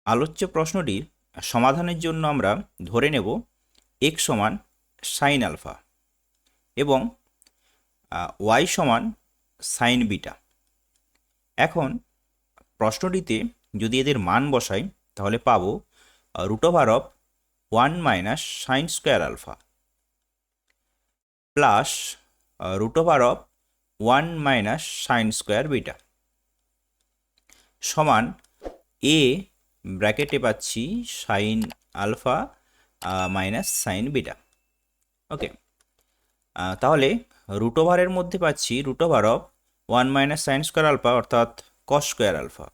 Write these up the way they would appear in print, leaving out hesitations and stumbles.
আলোচ্য প্রশ্নটির সমাধানের জন্য আমরা ধরে নেব x সমান সাইন আলফা এবং y সমান সাইন বিটা। এখন প্রশ্নটিতে যদি এদের মান বসাই তাহলে পাবো √1 minus sine square alpha plus √1 minus sine square beta সমান এ ব্র্যাকেটে পাচ্ছি sine alpha minus sine beta. Okay, তাহলে √এর মধ্যে পাচ্ছি √1 মাইনাস সাইন স্কোয়ার আলফা অর্থাৎ কস স্কোয়ার আলফা,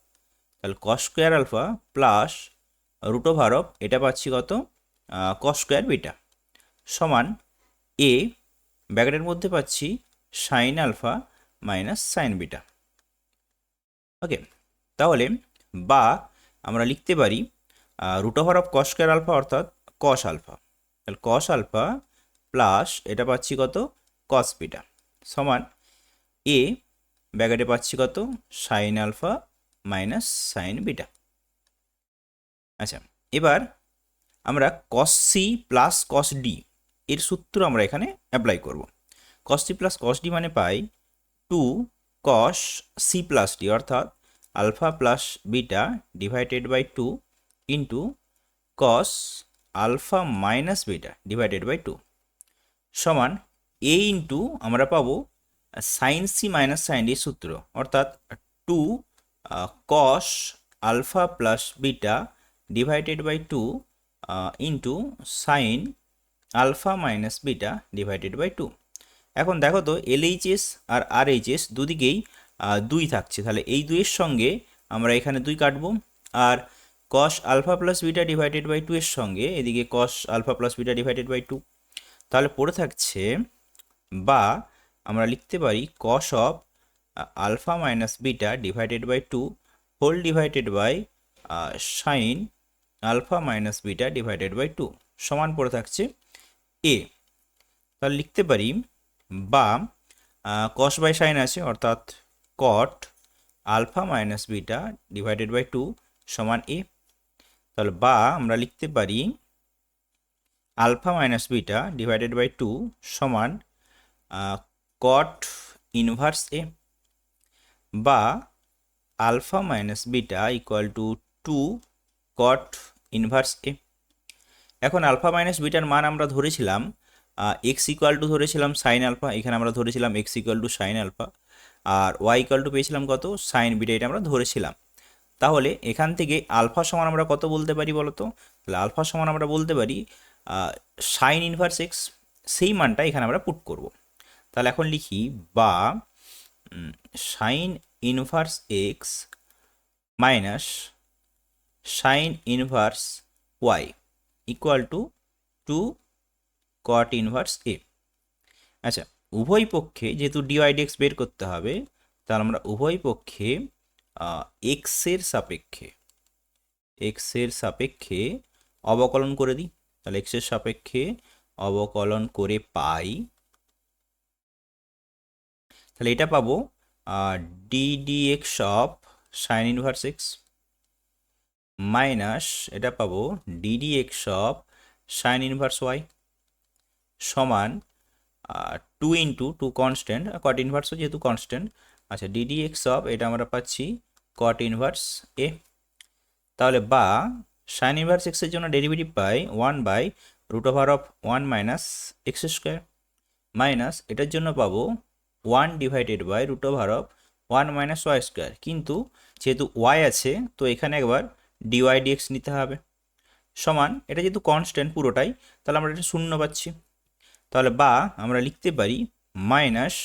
তাহলে কস স্কোয়ার আলফা প্লাস √, এটা পাচ্ছি কত কস স্কোয়ার বিটা সমান এ ব্র্যাকেটের মধ্যে পাচ্ছি sine alpha minus sine beta. Okay, তাহলে বা আমরা লিখতে পারি √কস স্কোয়ার আলফা অর্থাৎ কস আলফা, তাহলে কস আলফা প্লাস এটা পাচ্ছি কত কস বিটা সমান এ ব্র্যাকেটে পাচ্ছি কত sine alpha minus sine beta. আচ্ছা, এবার আমরা cos C plus cos D এর সূত্র আমরা এখানে অ্যাপ্লাই করব। Cos C plus cos D মানে পাই 2 কস সি প্লাস ডি অর্থাৎ alpha plus beta divided by 2 into cos alpha minus beta divided by 2 সমান এ ইন্টু আমরা পাবো sine C minus sine D সূত্র অর্থাৎ 2 cos alpha plus beta divided by 2 into sine alpha minus beta divided by 2। এখন দেখো তো LHS আর RHS দুদিকেই 2 থাকছে, তাহলে এই 2-এর সঙ্গে আমরা এখানে 2 কাটবো আর cos alpha plus beta divided by 2 এর সঙ্গে এদিকে cos alpha plus beta divided by 2, তাহলে পড়ে থাকছে বা আমরা লিখতে পারি cos of alpha minus beta divided by 2 whole divided by sine alpha minus beta divided by 2 সমান পড়ে থাকছে এ। তাহলে লিখতে পারি বা কস বাই সাইন আছে অর্থাৎ cot alpha minus beta divided by 2 সমান এ। তাহলে বা আমরা লিখতে পারি alpha minus beta divided by 2 সমান কট ইনভার্স এ বা alpha minus beta equal to 2 cot inverse A. এখন আলফা মাইনাস বিটার মান আমরা ধরেছিলাম এক্স ইকুয়াল টু ধরেছিলাম সাইন আলফা, এখানে আমরা ধরেছিলাম X equal to sine alpha আর ওয়াই ইকুয়াল টু পেয়েছিলাম কত সাইন বিটা, এটা আমরা ধরেছিলাম। তাহলে এখান থেকে আলফা সমান আমরা কত বলতে পারি বলো তো, তাহলে আলফা সমান আমরা বলতে পারি সাইন ইনভার্স এক্স, সেই মানটা এখানে আমরা পুট করব। তাহলে এখন লিখি বা sine inverse X minus sine inverse Y equal to 2 cot inverse A. আচ্ছা, উভয় পক্ষে যেহেতু ডিওয়াই ডিএক্স বের করতে হবে তাহলে আমরা উভয় পক্ষে এক্সের সাপেক্ষে অবকলন করে দিই। তাহলে এক্সের সাপেক্ষে অবকলন করে পাই, তাহলে এটা পাবো D D X of sine inverse X minus এটা পাবো D D X of sine inverse Y সমান 2 ইন্টু 2 কনস্ট্যান্ট কট ইনভার্সও যেহেতু কনস্ট্যান্ট। আচ্ছা, ডি ডি এক্স অফ এটা আমরা পাচ্ছি কট ইনভার্স এ। তাহলে বা সাইন ইনভার্স এক্সের জন্য ডেরিভেটিভ পাই 1/√1 মাইনাস এক্স স্কোয়ার মাইনাস এটার জন্য পাবো 1 divided by √1 minus Y square, কিন্তু যেহেতু ওয়াই আছে তো এখানে একবার ডিওয়াই ডিএক্স নিতে হবে সমান এটা যেহেতু কনস্ট্যান্ট পুরোটাই তাহলে আমরা এটা শূন্য পাচ্ছি। তাহলে বা আমরা লিখতে পারি মাইনাস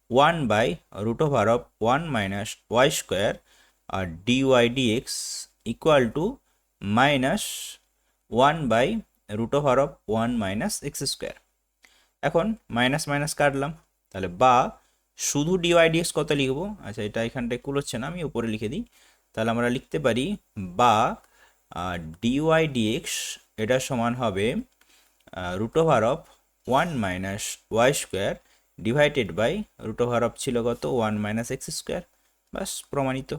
1/√1 মাইনাস ওয়াই স্কোয়ার আর D Y D X equal to minus 1/√1 minus X square. এখন মাইনাস মাইনাস কাটলাম, তাহলে বা শুধু ডিওয়াই ডিএক্স কত লিখবো, আচ্ছা এটা এখানটায় কুলোচ্ছে না, আমি উপরে লিখে দিই। তাহলে আমরা লিখতে পারি বা ডিওয়াই ডিএক্স এটা সমান হবে √1 minus Y square divided by √, ছিল কত 1 মাইনাস এক্স স্কোয়ার, বাস প্রমাণিত।